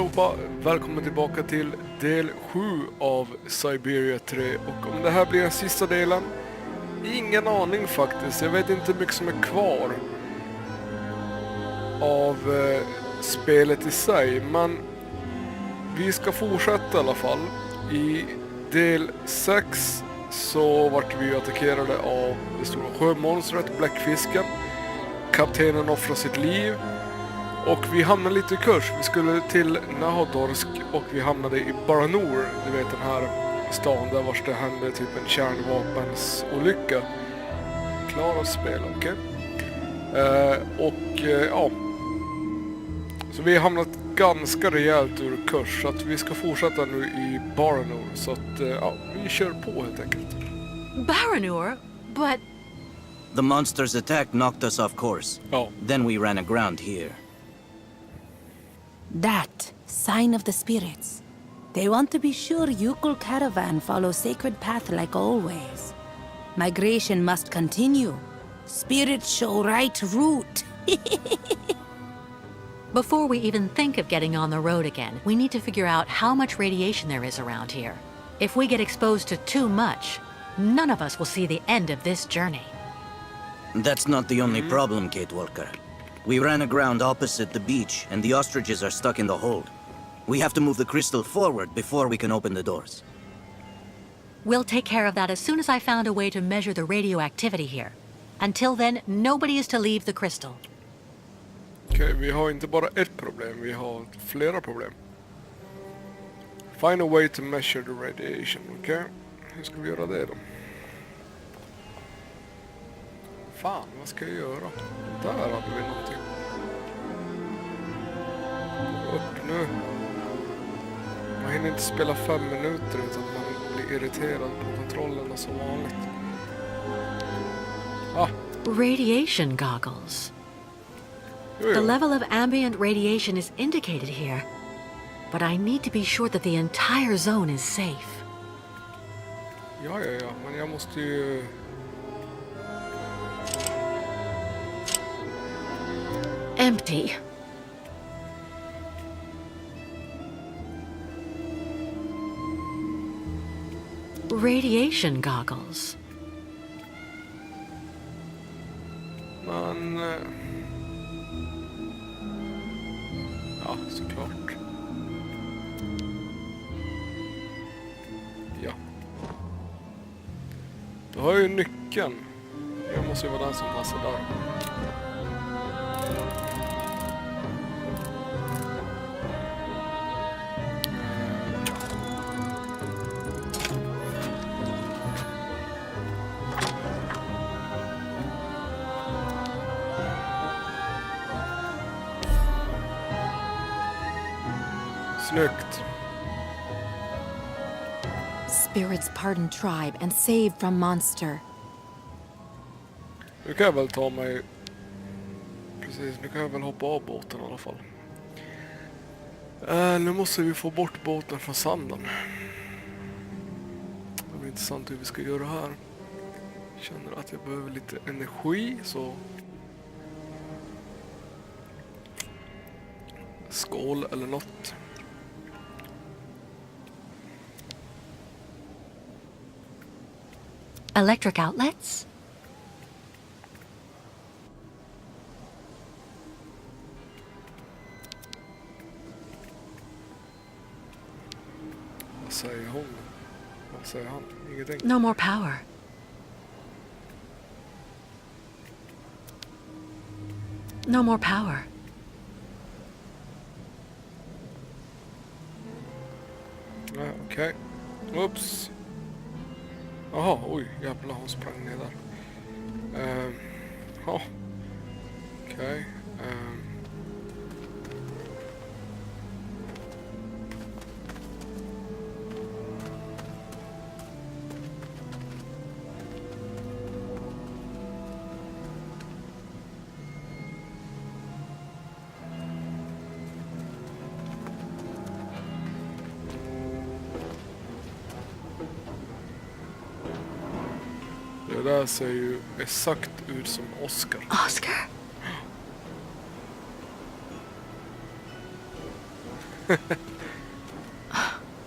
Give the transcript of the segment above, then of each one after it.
allihopa, välkommen tillbaka till del 7 av Syberia 3. Och om det här blir den sista delen, ingen aning faktiskt. Jag vet inte hur mycket som är kvar av spelet i sig. Men vi ska fortsätta i alla fall. I del 6 så vart vi attackerade av det stora sjömonstret, bläckfisken. Kaptenen offrar sitt liv. Och vi hamnade lite i kurs. Vi skulle till Nahodorsk och vi hamnade i Baranor. Du vet den här stan där vars det hände typ en kärnvapensolycka. Klara spel, okej? Ja. Så vi har hamnat ganska rejält ur kurs. Så att vi ska fortsätta nu i Baranor. Så att ja, vi kör på helt enkelt. Baranor? But... The monster's attack knocked us off course. Ja. Then we ran aground here. That sign of the spirits. They want to be sure Yukul caravan follow sacred path like always. Migration must continue. Spirits show right route. Before we even think of getting on the road again, we need to figure out how much radiation there is around here. If we get exposed to too much, none of us will see the end of this journey. That's not the only problem, Kate Walker. We ran aground opposite the beach, and the ostriches are stuck in the hold. We have to move the crystal forward before we can open the doors. We'll take care of that as soon as I found a way to measure the radioactivity here. Until then, nobody is to leave the crystal. Okej, vi har inte bara ett problem, vi har flera problem. Find a way to measure the radiation, okej? Hur ska vi göra det då? Fan, vad ska jag göra? Där hade vi någonting. Upp nu. Man hinner inte spela 5 minuter utan man blir irriterad på kontrollerna som vanligt. Ah. Radiation goggles. Jo. The level of ambient radiation is indicated here, but I need to be sure that the entire zone is safe. Ja, men jag måste ju... Empty. Radiation goggles. Men... Ja, såklart. Ja. Då har jag ju nyckeln. Jag måste ju vara den som passar där. Snyggt. Spirits pardon tribe and save from monster. Nu kan jag väl ta mig... Precis, nu kan jag väl hoppa av båten i alla fall. Nu måste vi få bort båten från sanden. Det blir intressant hur vi ska göra här. Känner att jag behöver lite energi, så... Skål eller något. Electric outlets? Vad säger hon? Vad säger han? Ingenting. No more power. No more power. Ja, okej. Oops. Jaha, oj, jävlar, hon sprang ner där. Ja. Okej. Det där ser ju exakt ut som Oscar. Oscar?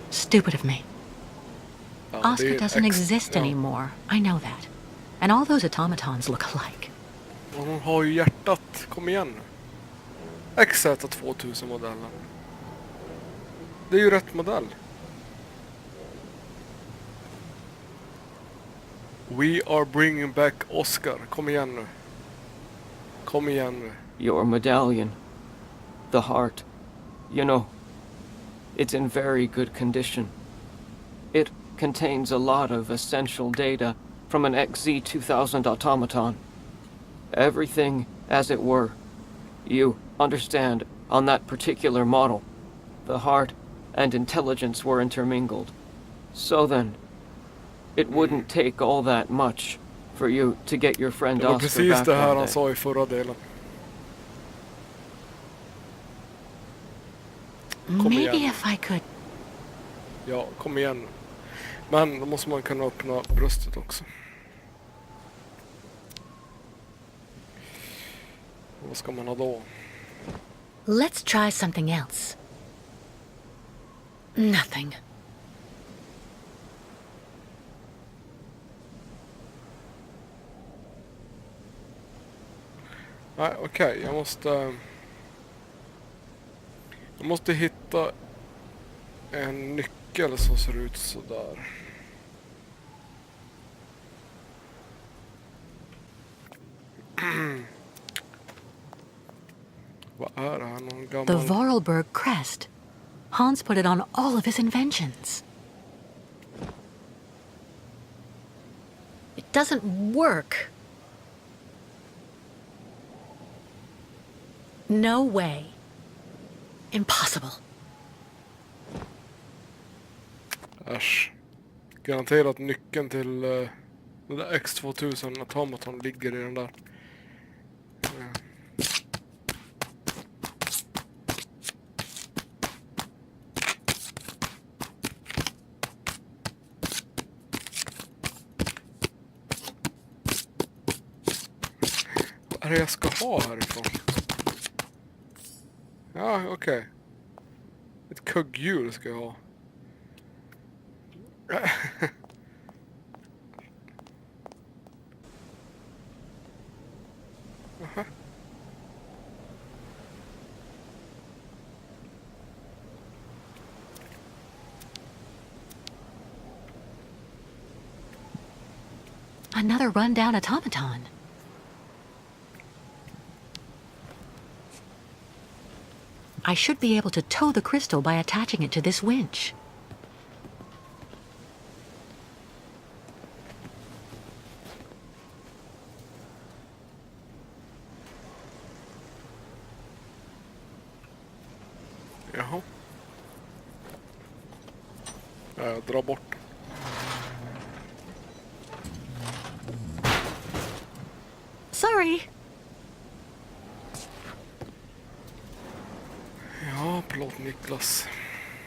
Stupid of me. Ja, det Oscar är doesn't ex- exist ja. anymore. I know that. And all those automatons look alike. Och hon har ju hjärtat. Kom igen nu. XZ2000-modellen. Det är ju rätt modell. We are bringing back Oscar. Kom igen nu. Kom igen nu. Your medallion. The heart. You know, it's in very good condition. It contains a lot of essential data from an XZ2000 automaton. Everything as it were. You understand, on that particular model, the heart and intelligence were intermingled. So then, it wouldn't take all that much for you to get your friend Det var Oscar precis back det här one han day. sa i förra delen. Maybe igen. if I could... Ja, kom igen. Men då måste man kunna öppna bröstet också. Vad ska man ha då? Let's try something else. Nothing. Nej, okej. Jag måste hitta en nyckel som ser ut så där. Vad är det här? Någon The gammal... Vorarlberg crest. Hans put it on all of his inventions. It doesn't work. No way. Impossible. Äsch. Garanterat nyckeln till den där X2000 automaton ligger i den där. Vad är det jag ska ha härifrån? Ja, okej. Ett kugghjul ska jag ha. Aha. Another rundown automaton. I should be able to tow the crystal by attaching it to this winch. Jaha. Ja, jag drar bort. Sorry. Ja, förlåt Niklas.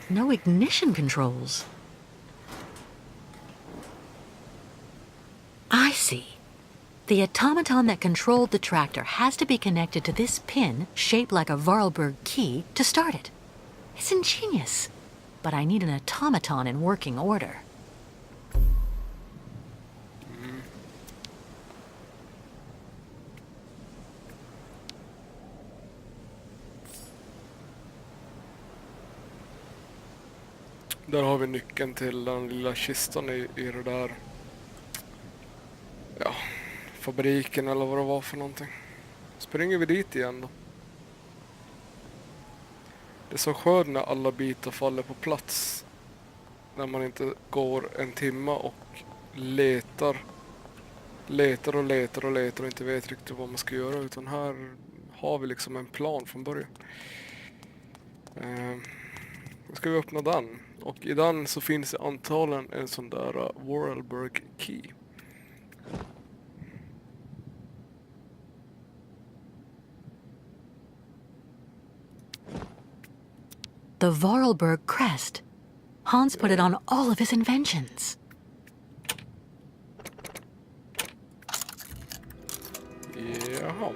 No ignition controls. I see. The automaton that controlled the tractor has to be connected to this pin shaped like a Vorarlberg key to start it. It's ingenious, but I need an automaton in working order. Där har vi nyckeln till den lilla kistan i det där, ja, fabriken eller vad det var för någonting. Springer vi dit igen då. Det är så skönt när alla bitar faller på plats. När man inte går en timme och letar och inte vet riktigt vad man ska göra. Utan här har vi liksom en plan från början. Då ska vi öppna den. Och i den så finns det antagligen en sån där Vorarlberg key. The Vorarlberg crest. Hans put it on all of his inventions. Jaha. .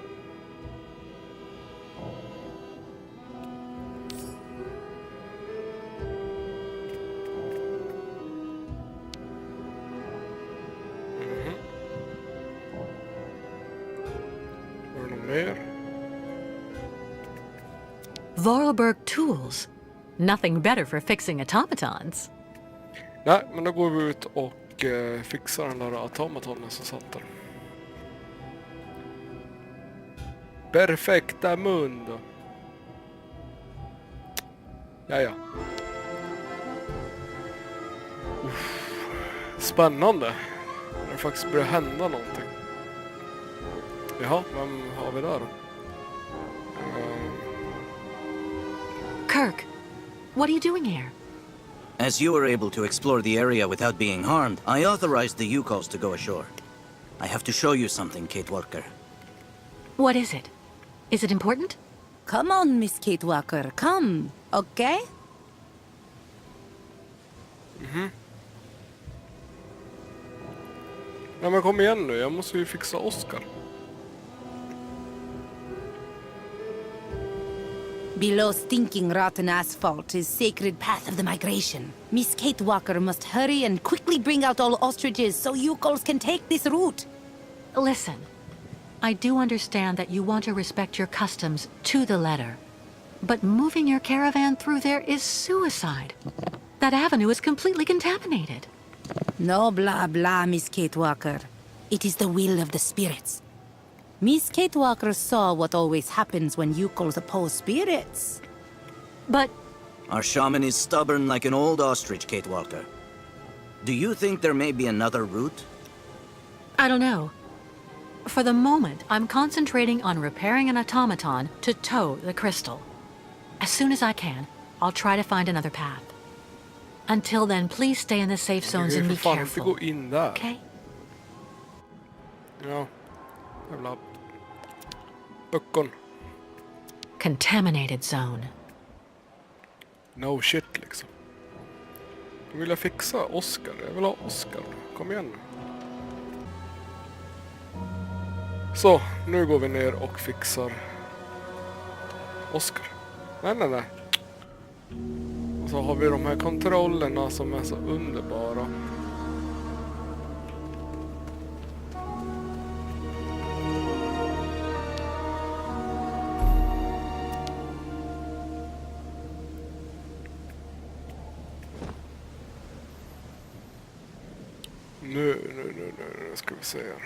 Vorarlberg tools. Nothing better for fixing automatons. Nej, men då går vi ut och fixar den där automatonen som satt där. Perfekta mundo. Jaja. Spännande. Det faktiskt börjar hända någonting. Jaha, vem har vi där då? Kirk, what are you doing here? As you were able to explore the area without being harmed, I authorized the Yukos to go ashore. I have to show you something, Kate Walker. What is it? Is it important? Come on, Miss Kate Walker, come, okay? Nej men kom igen nu, jag måste ju fixa Oscar. Below stinking rotten asphalt is sacred path of the migration. Miss Kate Walker must hurry and quickly bring out all ostriches so Yukos can take this route. Listen, I do understand that you want to respect your customs to the letter. But moving your caravan through there is suicide. That avenue is completely contaminated. No blah blah, Miss Kate Walker. It is the will of the spirits. Miss Kate Walker saw what always happens when Yukos oppose spirits. But Our shaman is stubborn like an old ostrich, Kate Walker. Do you think there may be another route? I don't know. For the moment, I'm concentrating on repairing an automaton to tow the crystal. As soon as I can, I'll try to find another path. Until then, please stay in the safe zones Jag and kan be ju för fan inte careful. gå in där. Okay? Ja. Jävla puckon. Contaminated zone. No shit liksom. Nu vill jag fixa Oscar. Jag vill ha Oscar. Kom igen nu. Så, nu går vi ner och fixar Oscar. Nej. Och så har vi de här kontrollerna som är så underbara. Nu ska vi se här.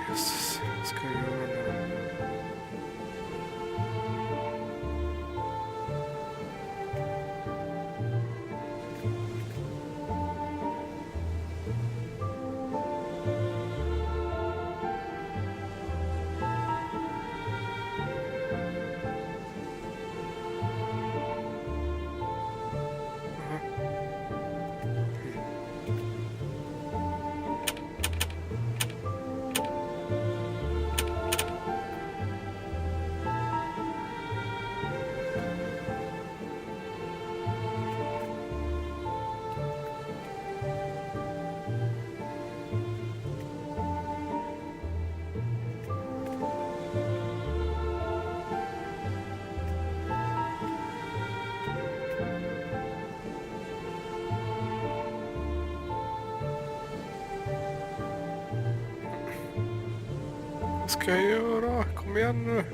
Jesus, vad ska jag göra nu? Vad ska jag göra? Kom igen nu.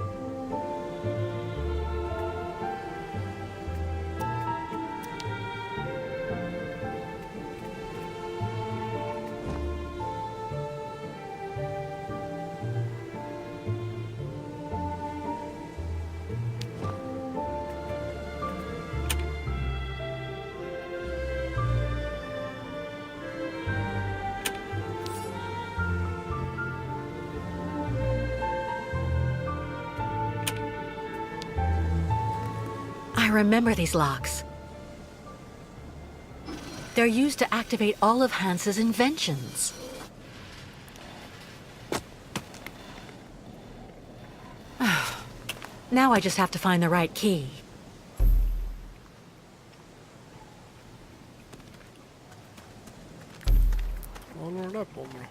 I remember these locks. They're used to activate all of Hans's inventions. Now I just have to find the right key. Vad håller den där på med då?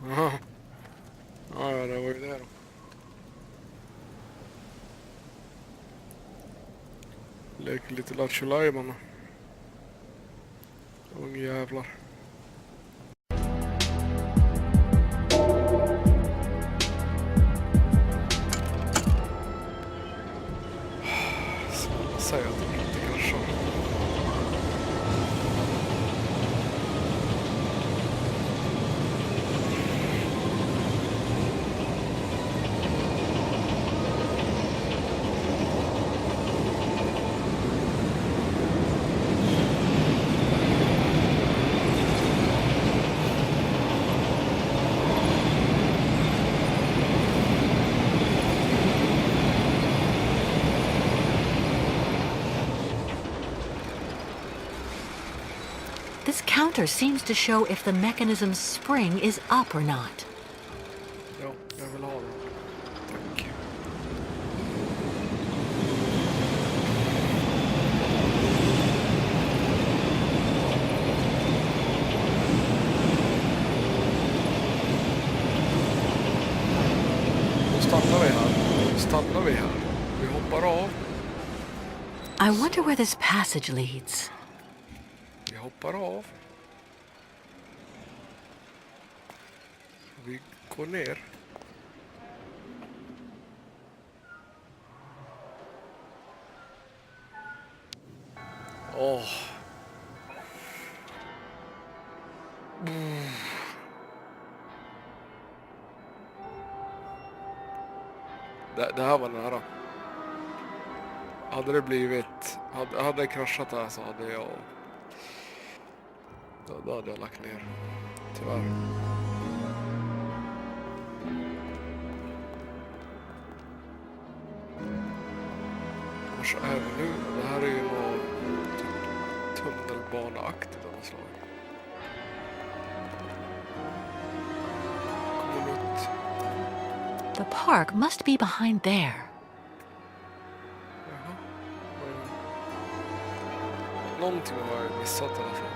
Jaha. Ja, det var ju det då. Leker lite Lattjo Lajban. Unga jävlar. Säg att det inte kraschar. This counter seems to show if the mechanism's spring is up or not. Ja, jag vill ha den. Tack. Nu stannar vi här. Nu stannar vi här. Vi hoppar av. I wonder where this passage leads. Vi hoppar av. Vi går ner. Åh. Det här var nära. Hade det blivit... Hade jag kraschat där så hade jag... Då hade jag lagt ner. Tyvärr. Och så är vi nu. Det här är ju något typ tunnelbaneaktigt av något slag. Kommer ut. The park must be behind there. Jaha. Någonting har jag missat i alla fall.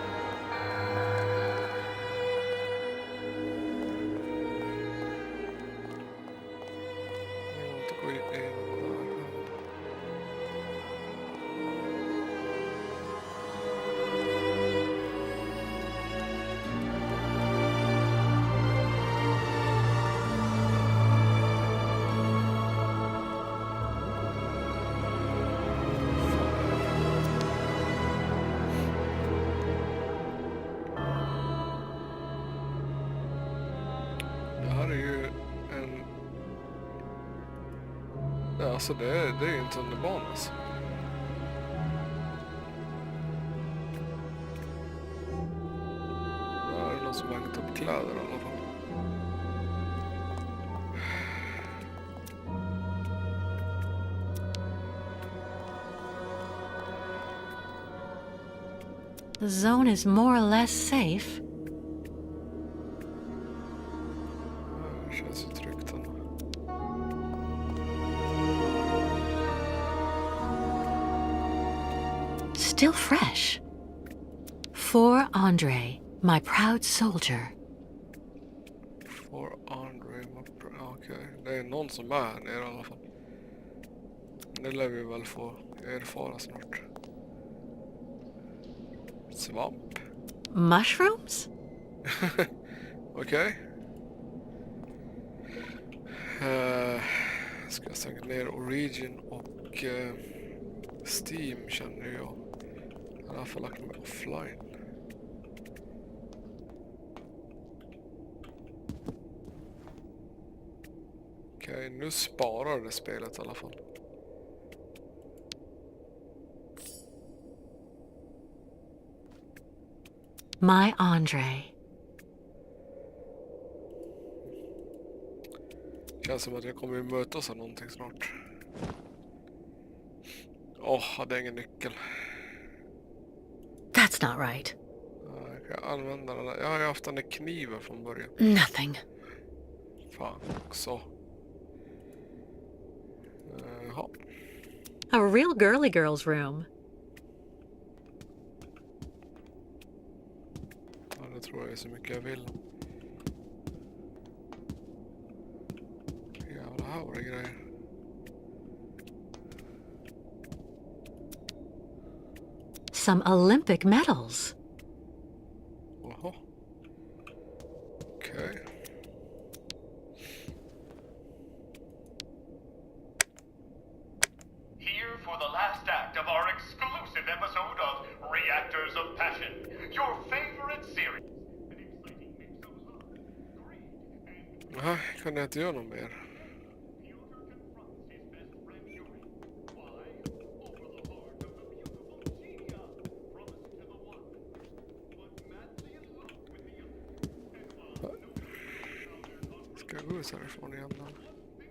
Alltså det är ju en tunnelbana alltså. Där är det någon som har hängt upp kläder i alla fall. The zone is more or less safe. Det känns ju tryggt ändå. Still fresh. For Andre, my proud soldier. For Andre, okej. Det är någon som är här nere i alla fall. Det lär vi väl få erfara snart. Svamp. Mushrooms? Okej. Ska jag stänga ner Origin och Steam känner jag. Jag har i alla fall lagt mig offline. Okej, nu sparar det spelet i alla fall. My Andre. Känns som att jag kommer att mötas av någonting snart. Hade ingen nyckel. That's not right. Jag kan använda den där. Jag har ju haft den där kniven från början. Nothing. Fan också. Jaha. A real girly girl's room. Ja, det tror jag är så mycket jag vill. Jävla här var det grejer. Some Olympic medals. Jaha. Okej. Here for the last act of our exclusive episode of Reactors of Passion, your favorite series. An exciting mix of love, greed, and Jaha, kan jag inte göra något mer? Piotr confronts his best friend Yuri. Why? Over the heart of the beautiful Genia, promised to the one, but madly in love with the other. Ska jag gå ut härifrån igen då?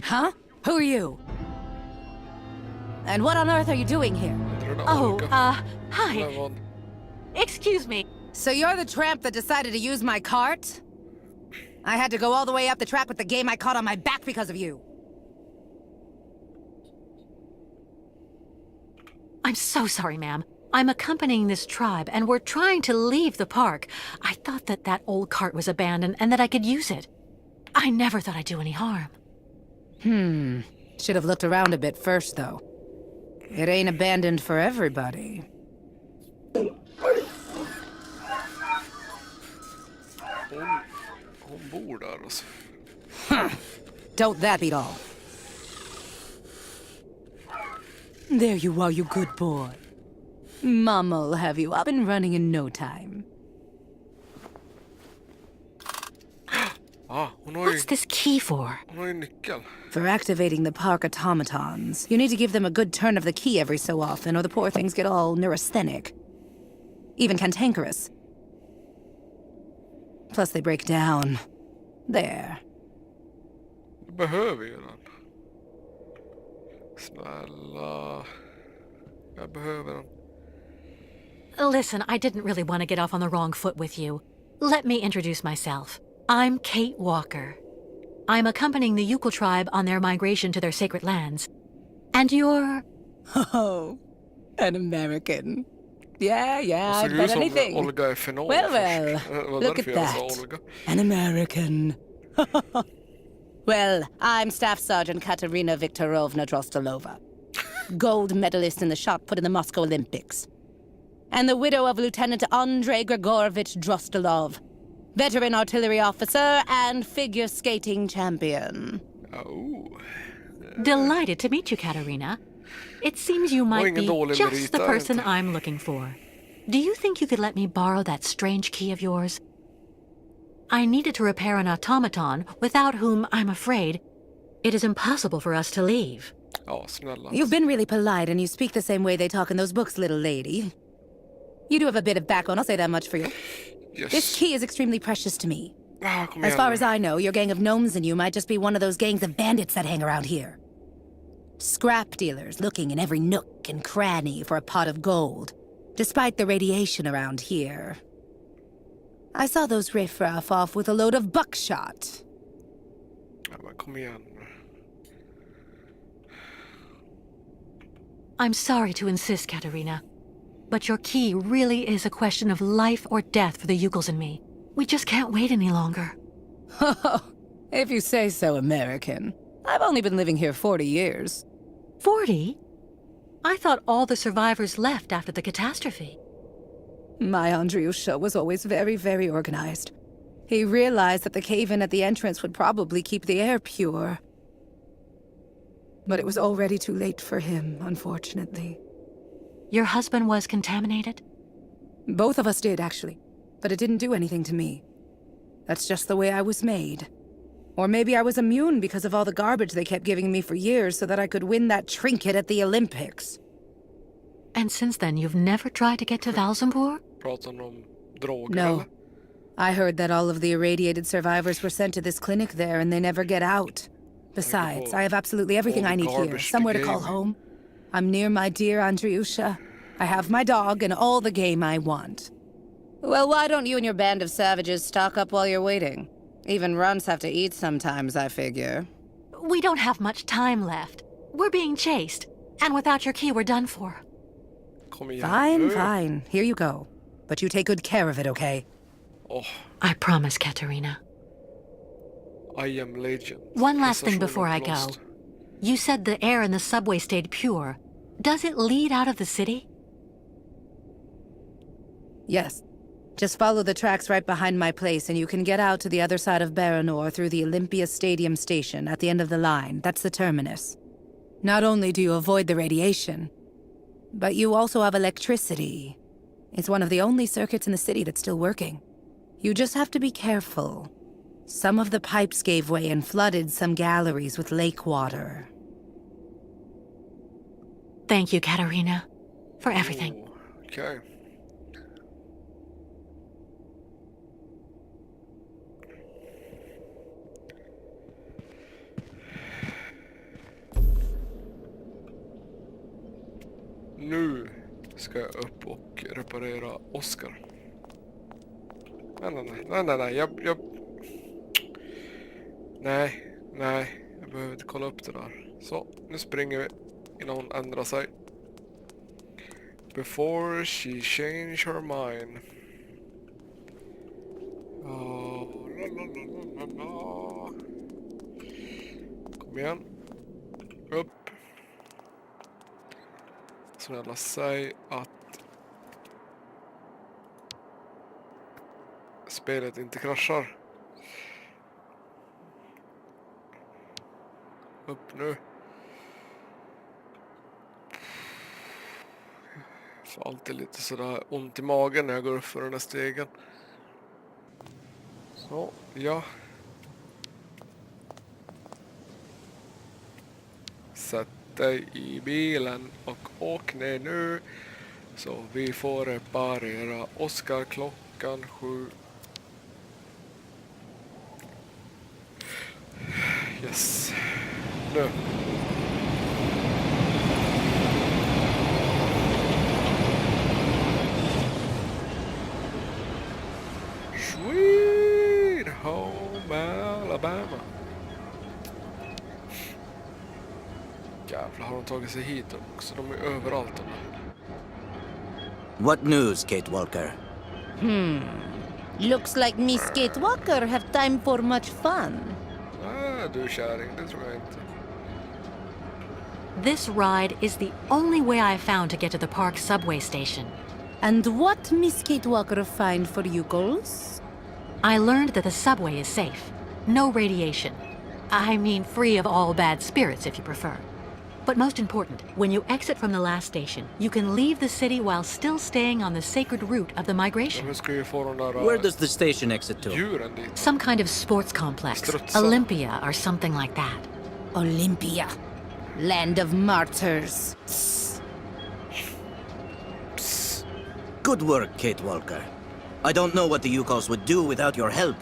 Huh? Who are you? And what on earth are you doing here? Det där Oh, Olga. hi. Eller vad? Excuse me. So you're the tramp that decided to use my cart? I had to go all the way up the track with the game I caught on my back because of you. I'm so sorry, ma'am. I'm accompanying this tribe, and we're trying to leave the park. I thought that that old cart was abandoned and that I could use it. I never thought I'd do any harm. Should have looked around a bit first, though. It ain't abandoned for everybody. Hon bor där alltså. Don't that beat all? There you are, you good boy. Mama'll have you up and running in no time. Hon har ju, What's this key for? hon har ju nyckel. For activating the park automatons, you need to give them a good turn of the key every so often, or the poor things get all neurasthenic. Even cantankerous. Plus they break down. There. Jag behöver ju den. Snälla. Jag behöver den. Listen, I didn't really want to get off on the wrong foot with you. Let me introduce myself. I'm Kate Walker. I'm accompanying the Yukon tribe on their migration to their sacred lands. And you're... Oh, an American. Yeah, I'd Såg ut bet som anything. Olga är final Well, först. Det var look därför at jag sa that. Olga. An American. Well, I'm Staff Sergeant Katerina Viktorovna Drostelova. Gold medalist in the shot put in the Moscow Olympics. And the widow of Lieutenant Andrei Grigorovich Drostelov. Veteran artillery officer and figure skating champion. Oh. Delighted to meet you, Katerina. It seems you might ingen be dålig just merit the där, person inte. I'm looking for. Do you think you could let me borrow that strange key of yours? I needed to repair an automaton, without whom, I'm afraid, it is impossible for us to leave. Ja, snälla. You've been really polite and you speak the same way they talk in those books, little lady. You do have a bit of backbone, I'll say that much for you. Yes. This key is extremely precious to me. Kom As igen far nu. as I know, your gang of gnomes and you might just be one of those gangs of bandits that hang around here. Scrap dealers looking in every nook and cranny for a pot of gold, despite the radiation around here. I saw those riffraff off with a load of buckshot. Ja, men kom igen nu. I'm sorry to insist, Katerina, but your key really is a question of life or death for the Yukels and me. We just can't wait any longer. If you say so, American. I've only been living here 40 years. 40? I thought all the survivors left after the catastrophe. My Andriusha was always very, very organized. He realized that the cave-in at the entrance would probably keep the air pure. But it was already too late for him, unfortunately. Your husband was contaminated? Both of us did, actually. But it didn't do anything to me. That's just the way I was made. Or maybe I was immune because of all the garbage they kept giving me for years so that I could win that trinket at the Olympics. And since then, you've never tried to get to Valsenburg? Pratar han om droger No. eller? I heard that all of the irradiated survivors were sent to this clinic there and they never get out. Besides, I have absolutely everything all I the need here. garbage Somewhere they to call gave me. home. I'm near my dear Andriusha. I have my dog and all the game I want. Well, why don't you and your band of savages stock up while you're waiting? Even runts have to eat sometimes, I figure. We don't have much time left. We're being chased. And without your key, we're done for. Kom igen. Fine, Nu. fine. Here you go. But you take good care of it, okay? Åh, I promise, Katerina. I am legend. One last thing Prestationen before I på go. Lost. You said the air in the subway stayed pure. Does it lead out of the city? Yes. Just follow the tracks right behind my place and you can get out to the other side of Baranor through the Olympia Stadium station at the end of the line. That's the terminus. Not only do you avoid the radiation, but you also have electricity. It's one of the only circuits in the city that's still working. You just have to be careful. Some of the pipes gave way and flooded some galleries with lake water. Thank you, Katerina, for everything. Oh, okej. Nu ska jag upp och reparera Oscar. Nej, jag behöver inte kolla upp det där. Så, nu springer vi innan hon ändrar sig. Before she change her mind. Kom igen. Upp. Snälla, säg att spelet inte kraschar. Upp nu. Jag får alltid lite sådär ont i magen när jag går upp för den här stegen. Så, ja. Sätt dig i bilen och åk ner nu. Så vi får reparera Oscar klockan 7. Yes. Nu. Sweet home Alabama. Jävlar, har de tagit sig hit också? De är överallt de här. What news, Kate Walker? Looks like Miss Kate Walker have time for much fun. Nej, du kärring, det tror jag inte. This ride is the only way I found to get to the park subway station. And what Miss Kate Walker find for you girls? I learned that the subway is safe. No radiation. I mean, free of all bad spirits, if you prefer. But most important, when you exit from the last station, you can leave the city while still staying on the sacred route of the migration. Hur ska vi få de där Where does the station exit to? djuren dit? Some kind of sports complex. Strutsar. Olympia or something like that. Olympia. Land of martyrs. Good work, Kate Walker. I don't know what the Yukos would do without your help.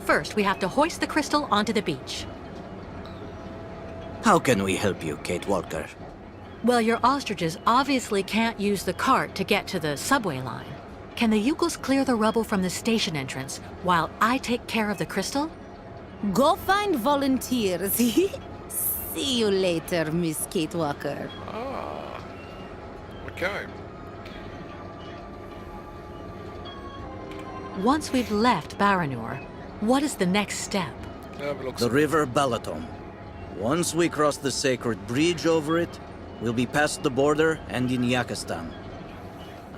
First, we have to hoist the crystal onto the beach. How can we help you, Kate Walker? Well, your ostriches obviously can't use the cart to get to the subway line. Can the Yukos clear the rubble from the station entrance while I take care of the crystal? Go find volunteers. See you later, Miss Kate Walker. Ah, okej. Once we've left Baranor, what is the next step? Jag vill också... The River Balaton. Once we cross the sacred bridge over it, we'll be past the border and in Yakistan.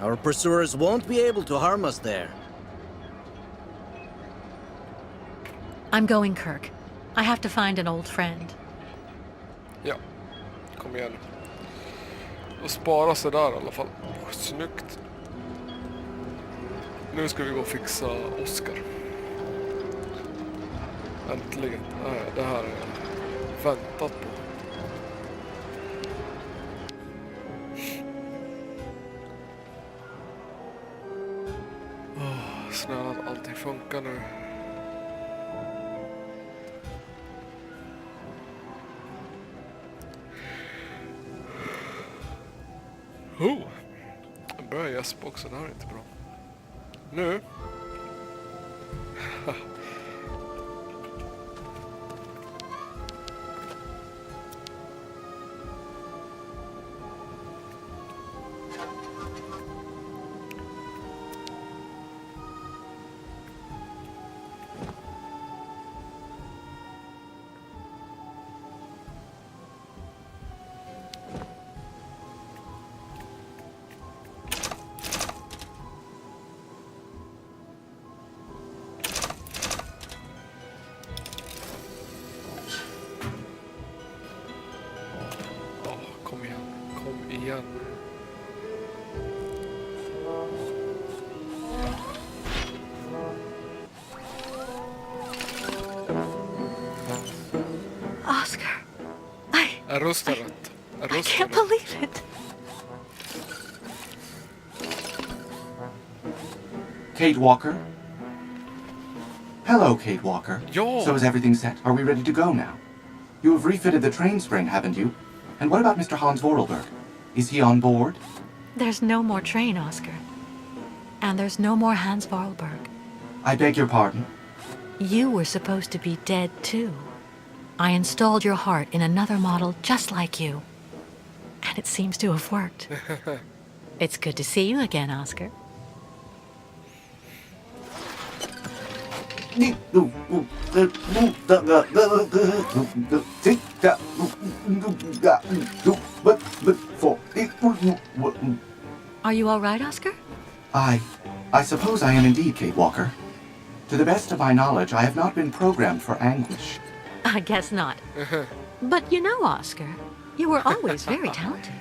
Our pursuers won't be able to harm us there. I'm going, Kirk. I have to find an old friend. Ja, kom igen. Och spara sig där i alla fall. Snyggt. Nu ska vi gå och fixa Oscar. Äntligen. Det här är jag väntat på. Snälla att allting funkar nu. Oh. Han börjar gäspa också, det här är inte bra. Nu. Kom igen. Oscar, Är rösten rätt? Är I rösten can't rätt? believe it. Kate Walker? Hello, Kate Walker. Ja. So is everything set? Are we ready to go now? You have refitted the train spring, haven't you? And what about Mr. Hans Vorarlberg? Is he on board? There's no more train, Oscar. And there's no more Hans Vorarlberg. I beg your pardon. You were supposed to be dead, too. I installed your heart in another model just like you. And it seems to have worked. It's good to see you again, Oscar. Are you all right, Oscar? I suppose I am indeed, Kate Walker. To the best of my knowledge, I have not been programmed for anguish. I guess not. But you know, Oscar, you were always very talented.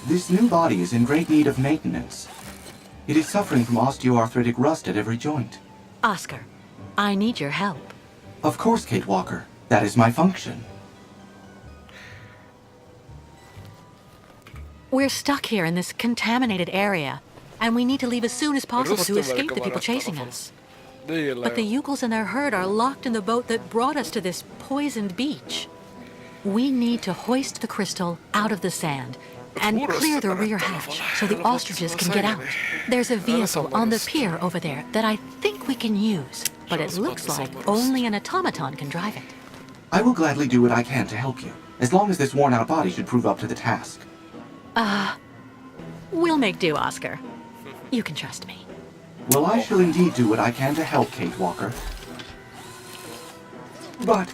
This new body is in great need of maintenance. It is suffering from osteoarthritic rust at every joint. Oscar, I need your help. Of course, Kate Walker. That is my function. We're stuck here in this contaminated area, and we need to leave as soon as possible to escape the people chasing us. Det gillar But the jag. Yukels and their herd are locked in the boat that brought us to this poisoned beach. We need to hoist the crystal out of the sand and clear the rear hatch so the ostriches can get out. There's a vehicle on the pier over there that I think we can use, but it looks like only an automaton can drive it. I will gladly do what I can to help you, as long as this worn-out body should prove up to the task. We'll make do, Oscar. You can trust me. Well, I shall indeed do what I can to help, Kate Walker. But,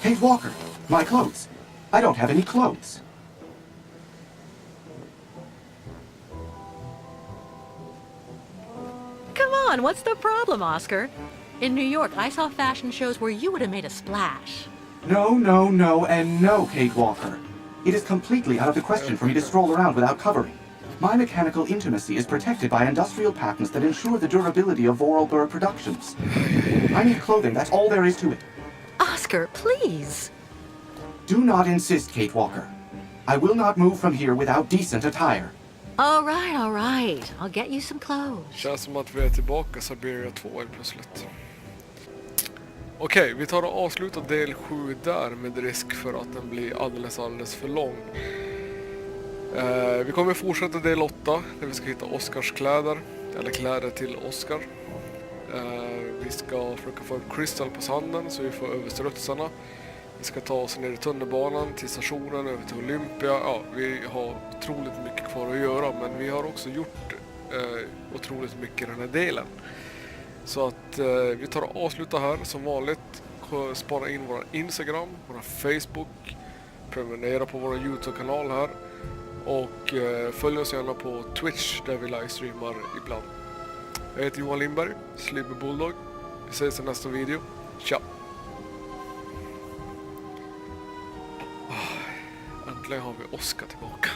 Kate Walker, my clothes. I don't have any clothes. Come on, what's the problem, Oscar? In New York, I saw fashion shows where you would have made a splash. No, and no, Kate Walker. It is completely out of the question for me to stroll around without covering. My mechanical intimacy is protected by industrial patents that ensure the durability of Vorarlberg productions. I need clothing, that's all there is to it. Oscar, please. Do not insist, Kate Walker. I will not move from here without decent attire. All right. I'll get you some clothes. Känns som att vi är tillbaka Syberia 2 helt plötsligt. Okej, vi tar och avslutar del 7 där med risk för att den blir alldeles för lång. Vi kommer fortsätta del 8 där vi ska hitta Oscars kläder, eller kläder till Oscar. Vi ska försöka få upp Crystal på sanden så vi får över strutsarna. Vi ska ta oss ner i tunnelbanan till stationen, över till Olympia. Ja, vi har otroligt mycket kvar att göra, men vi har också gjort otroligt mycket i den här delen. Så att vi tar och avslutar här som vanligt. Spara in vår Instagram, vår Facebook, prenumerera på vår YouTube-kanal här. Och följ oss gärna på Twitch där vi livestreamar ibland. Jag heter Johan Lindberg, Slibber Bulldog. Vi ses i nästa video. Ciao! Äntligen har vi Oscar tillbaka.